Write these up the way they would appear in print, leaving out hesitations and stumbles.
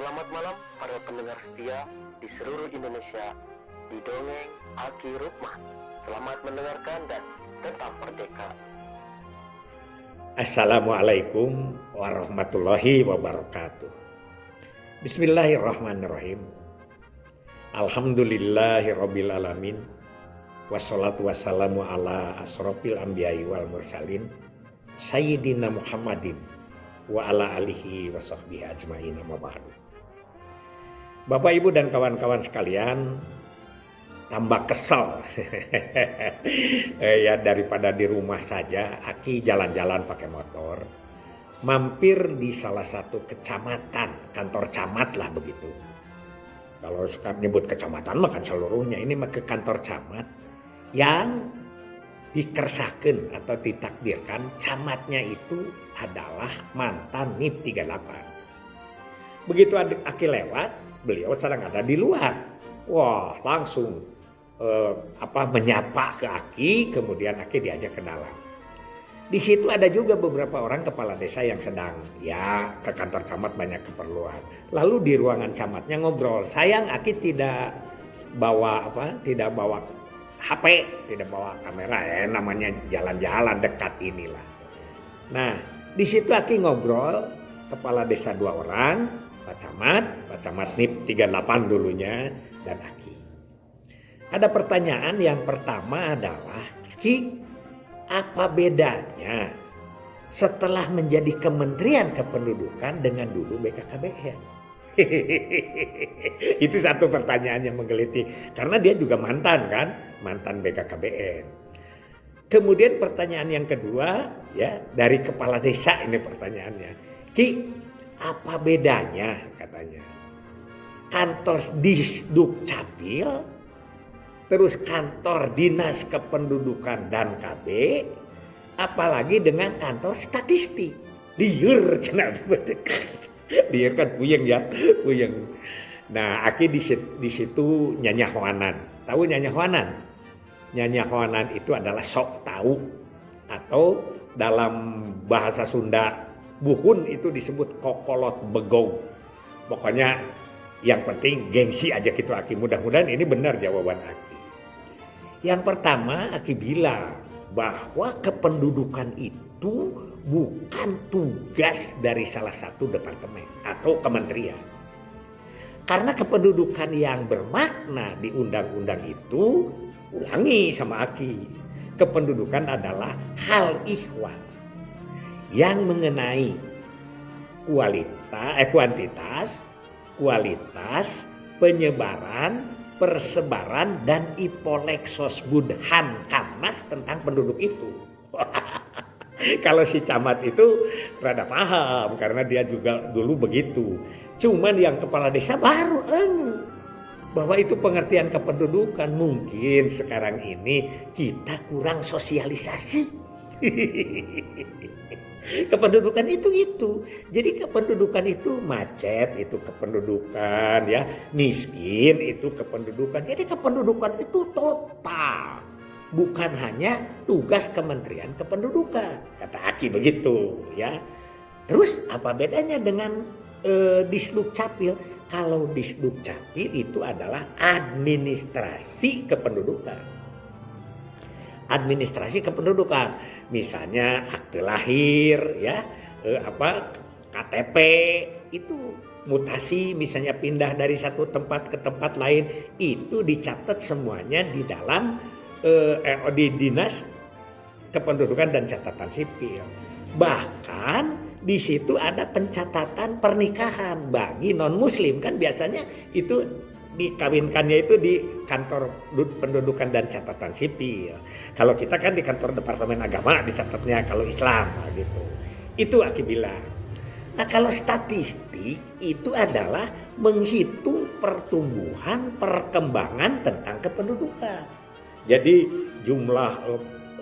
Selamat malam para pendengar setia di seluruh Indonesia di Dongeng Aki Rukman. Selamat mendengarkan dan tetap merdeka. Assalamualaikum warahmatullahi wabarakatuh. Bismillahirrahmanirrahim. Alhamdulillahirabbil alamin. Wassalatu wassalamu ala asrofil anbiya'i wal mursalin Sayyidina Muhammadin wa ala alihi wa sahbihi ajma'in, amma ba'du. Bapak Ibu dan kawan-kawan sekalian, tambah kesel ya daripada di rumah saja. Aki jalan-jalan pakai motor, mampir di salah satu kecamatan, kantor camat lah begitu. Kalau sekarang nyebut kecamatan mah kan seluruhnya, ini mah ke kantor camat yang dikersakan atau ditakdirkan camatnya itu adalah mantan NIP 38. Begitu Aki lewat, beliau sedang ada di luar. Wah, langsung menyapa ke Aki, kemudian Aki diajak ke dalam. Di situ ada juga beberapa orang kepala desa yang sedang ke kantor camat banyak keperluan. Lalu di ruangan camatnya ngobrol. Sayang Aki tidak bawa HP, tidak bawa kamera, namanya jalan-jalan dekat inilah. Nah, di situ Aki ngobrol, kepala desa 2 orang, Pak Camat NIP 38 dulunya, dan Aki. Ada pertanyaan yang pertama adalah, Ki, apa bedanya setelah menjadi Kementerian Kependudukan dengan dulu BKKBN? Itu satu pertanyaan yang menggelitik, karena dia juga mantan BKKBN. Kemudian pertanyaan yang kedua dari kepala desa, ini pertanyaannya, Ki, apa bedanya katanya kantor Disduk Capil terus kantor Dinas Kependudukan dan KB, apalagi dengan kantor statistik? Liur cenah. Liur kan puyeng. Nah, Aki di situ nyanyahoanan. Tahu nyanyahoanan? Nyanyahoanan itu adalah sok tahu, atau dalam bahasa Sunda buhun itu disebut kokolot begong. Pokoknya yang penting gengsi aja gitu Aki. Mudah-mudahan ini benar jawaban Aki. Yang pertama Aki bilang bahwa kependudukan itu bukan tugas dari salah satu departemen atau kementerian. Karena kependudukan yang bermakna di undang-undang itu, ulangi sama Aki, kependudukan adalah hal ihwal yang mengenai kuantitas, kualitas, penyebaran, persebaran, dan ipoleksos budhan kamnas tentang penduduk itu. Kalau si camat itu rada paham karena dia juga dulu begitu. Cuman yang kepala desa baru bahwa itu pengertian kependudukan. Mungkin sekarang ini kita kurang sosialisasi. Kependudukan itu. Jadi kependudukan itu macet, itu kependudukan miskin itu kependudukan. Jadi kependudukan itu total, bukan hanya tugas Kementerian Kependudukan, kata Aki begitu Terus apa bedanya dengan Disduk Capil? Kalau Disduk Capil itu adalah administrasi kependudukan. Administrasi kependudukan, misalnya akte lahir, KTP, itu mutasi, misalnya pindah dari satu tempat ke tempat lain, itu dicatat semuanya di dalam di Dinas Kependudukan dan Catatan Sipil. Bahkan di situ ada pencatatan pernikahan bagi non-muslim, kan biasanya itu dikawinkannya itu di kantor pendudukan dan catatan sipil. Kalau kita kan di kantor Departemen Agama dicatatnya kalau Islam gitu. Itu Aki bilang. Nah, kalau statistik itu adalah menghitung pertumbuhan perkembangan tentang kependudukan. Jadi jumlah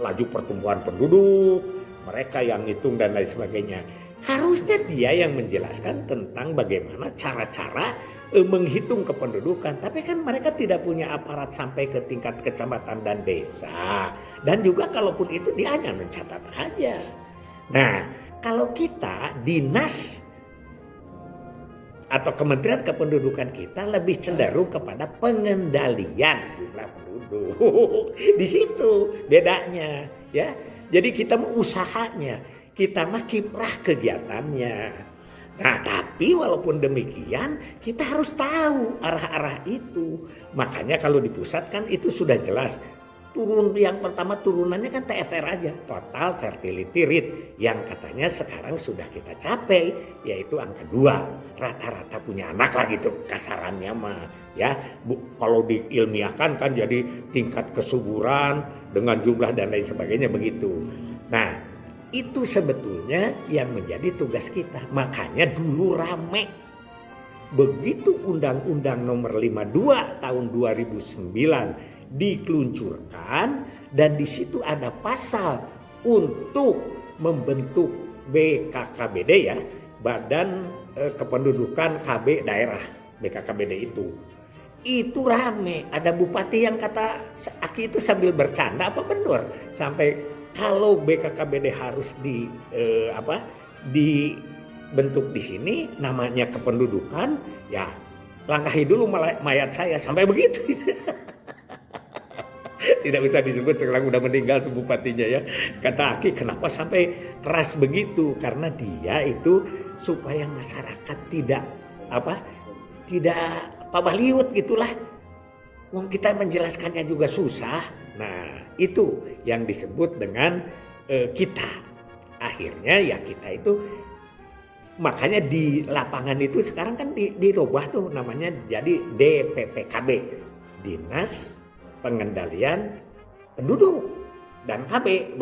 laju pertumbuhan penduduk, mereka yang hitung dan lain sebagainya. Harusnya dia yang menjelaskan tentang bagaimana cara-cara menghitung kependudukan. Tapi kan mereka tidak punya aparat sampai ke tingkat kecamatan dan desa. Dan juga kalaupun itu dia hanya mencatat aja. Nah, kalau kita dinas atau Kementerian Kependudukan kita lebih cenderung kepada pengendalian jumlah penduduk. Di situ bedanya, ya. Jadi kita mau usahanya, kita mah kiprah kegiatannya. Nah, tapi walaupun demikian kita harus tahu arah-arah itu. Makanya kalau di pusat kan itu sudah jelas. Turun yang pertama turunannya kan TFR aja, total fertility rate, yang katanya sekarang sudah kita capai, yaitu angka 2. Rata-rata punya anak lah gitu kasarannya mah, ya. Kalau diilmiahkan kan jadi tingkat kesuburan dengan jumlah dan lain sebagainya begitu. Nah, itu sebetulnya yang menjadi tugas kita. Makanya dulu rame. Begitu Undang-Undang Nomor 52 tahun 2009 dikeluncurkan, dan di situ ada pasal untuk membentuk BKKBD, ya, Badan Kependudukan KB Daerah, BKKBD itu rame. Ada bupati yang kata Aki itu sambil bercanda apa benar, sampai kalau BKKBD harus dibentuk di sini namanya kependudukan, ya langkahi dulu mayat saya, sampai begitu. Tidak usah disebut, sekarang udah meninggal tuh bupatinya, ya. Kata Aki, kenapa sampai keras begitu? Karena dia itu supaya masyarakat tidak pabaliut gitulah. Wong kita menjelaskannya juga susah. Nah, itu yang disebut dengan kita. Akhirnya ya kita itu, makanya di lapangan itu sekarang kan dirubah tuh namanya jadi DPPKB, Dinas Pengendalian Penduduk dan KB,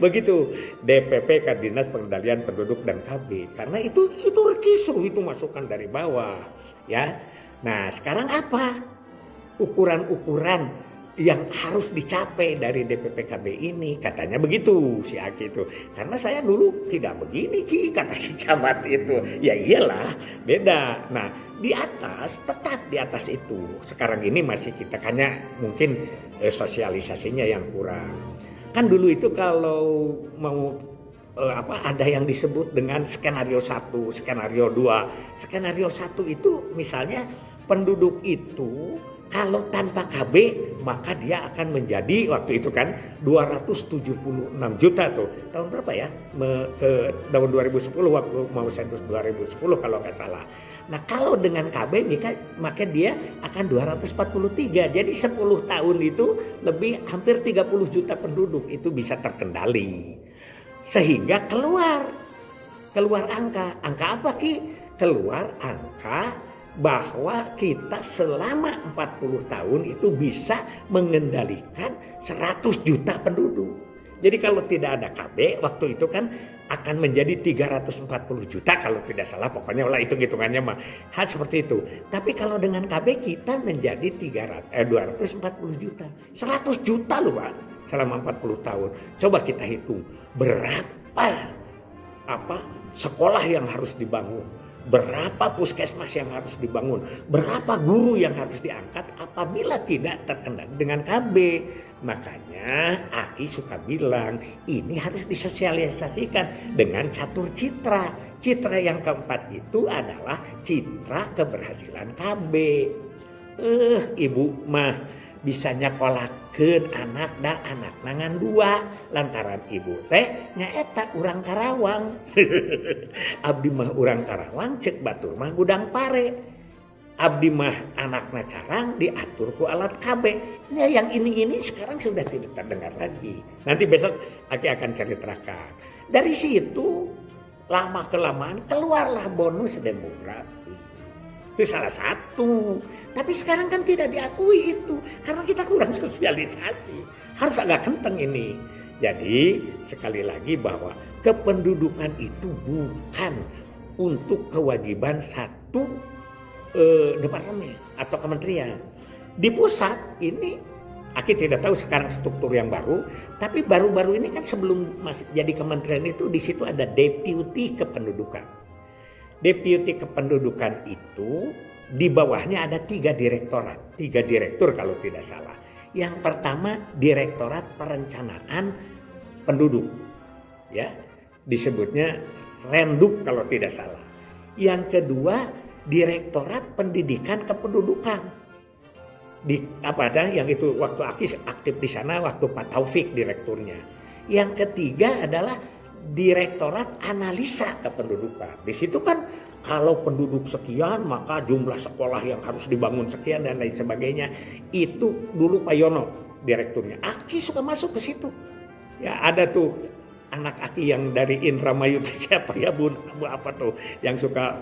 begitu DPP kan, Dinas Pengendalian Penduduk dan KB, karena itu kisruh, itu masukan dari bawah, ya. Nah, sekarang apa ukuran-ukuran yang harus dicapai dari DPPKB ini? Katanya begitu si Aki itu. Karena saya dulu tidak begini kata si camat itu. Ya iyalah, beda. Nah, tetap di atas itu. Sekarang ini masih kita hanya mungkin sosialisasinya yang kurang. Kan dulu itu kalau mau ada yang disebut dengan skenario 1, skenario 2. Skenario 1 itu misalnya penduduk itu kalau tanpa KB maka dia akan menjadi, waktu itu kan 276 juta tuh. Tahun berapa ya? Ke tahun 2010 waktu mau sensus 2010 kalau nggak salah. Nah, kalau dengan KB maka dia akan 243. Jadi 10 tahun itu lebih hampir 30 juta penduduk itu bisa terkendali. Sehingga keluar angka apa Ki? Keluar angka bahwa kita selama 40 tahun itu bisa mengendalikan 100 juta penduduk. Jadi kalau tidak ada KB waktu itu kan akan menjadi 340 juta kalau tidak salah, pokoknya lah hitungannya mah hal seperti itu. Tapi kalau dengan KB kita menjadi 240 juta. 100 juta loh Pak selama 40 tahun. Coba kita hitung berapa sekolah yang harus dibangun, berapa puskesmas yang harus dibangun, berapa guru yang harus diangkat apabila tidak terkendali dengan KB. Makanya Aki suka bilang ini harus disosialisasikan dengan catur citra. Citra yang keempat itu adalah citra keberhasilan KB. Ibu mah bisa nyakolakeun anak dan anak nangan 2 lantaran ibu teh nyaeta urang Karawang. Abdi mah urang Karawang, cek batur mah gudang pare. Abdi mah anakna carang diatur ku alat KB. Nah, yang ini sekarang sudah tidak terdengar lagi. Nanti besok Aki akan ceritakan. Dari situ lama kelamaan keluarlah bonus demografi. Itu salah satu. Tapi sekarang kan tidak diakui itu karena kita kurang sosialisasi. Harus agak kenceng ini. Jadi sekali lagi bahwa kependudukan itu bukan untuk kewajiban satu departemen atau kementerian. Di pusat ini Aki tidak tahu sekarang struktur yang baru, tapi baru-baru ini kan sebelum masih jadi kementerian itu di situ ada deputi kependudukan. Deputi kependudukan itu di bawahnya ada 3 direktorat, 3 direktur kalau tidak salah. Yang pertama Direktorat Perencanaan Penduduk, ya disebutnya Renduk kalau tidak salah. Yang kedua, Direktorat Pendidikan Kependudukan. Yang itu waktu Aki aktif di sana, waktu Pak Taufik direkturnya. Yang ketiga adalah Direktorat Analisa Kependudukan. Di situ kan kalau penduduk sekian maka jumlah sekolah yang harus dibangun sekian dan lain sebagainya. Itu dulu Pak Yono direkturnya. Aki suka masuk ke situ. Ya ada tuh anak Aki yang dari Indramayu siapa ya Bu apa tuh yang suka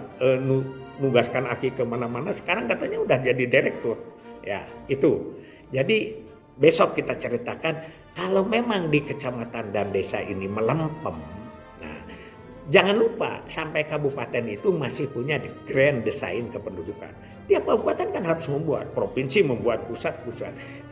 nugaskan Aki kemana-mana, sekarang katanya udah jadi direktur. Ya itu. Jadi besok kita ceritakan kalau memang di kecamatan dan desa ini melempem. Nah, jangan lupa sampai kabupaten itu masih punya grand design kependudukan. Tiap kabupaten kan harus membuat, provinsi membuat, pusat.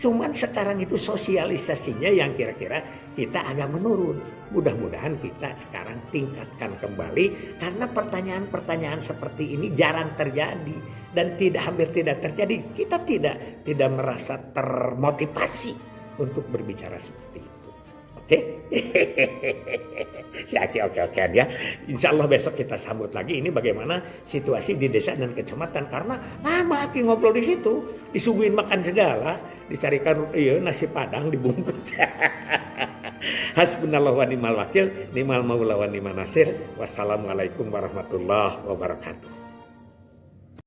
Cuman sekarang itu sosialisasinya yang kira-kira kita agak menurun. Mudah-mudahan kita sekarang tingkatkan kembali karena pertanyaan-pertanyaan seperti ini jarang terjadi dan hampir tidak terjadi. Kita tidak merasa termotivasi untuk berbicara seperti itu. Oke? Oke ya. Insya Allah besok kita sambut lagi ini bagaimana situasi di desa dan kecamatan karena lama Aki ngobrol di situ, disuguhin makan segala, dicarikan nasi padang dibungkus. Hasbunallahu wa ni'mal wakil, ni'mal maula wa ni'man nasir. Wassalamualaikum warahmatullahi wabarakatuh.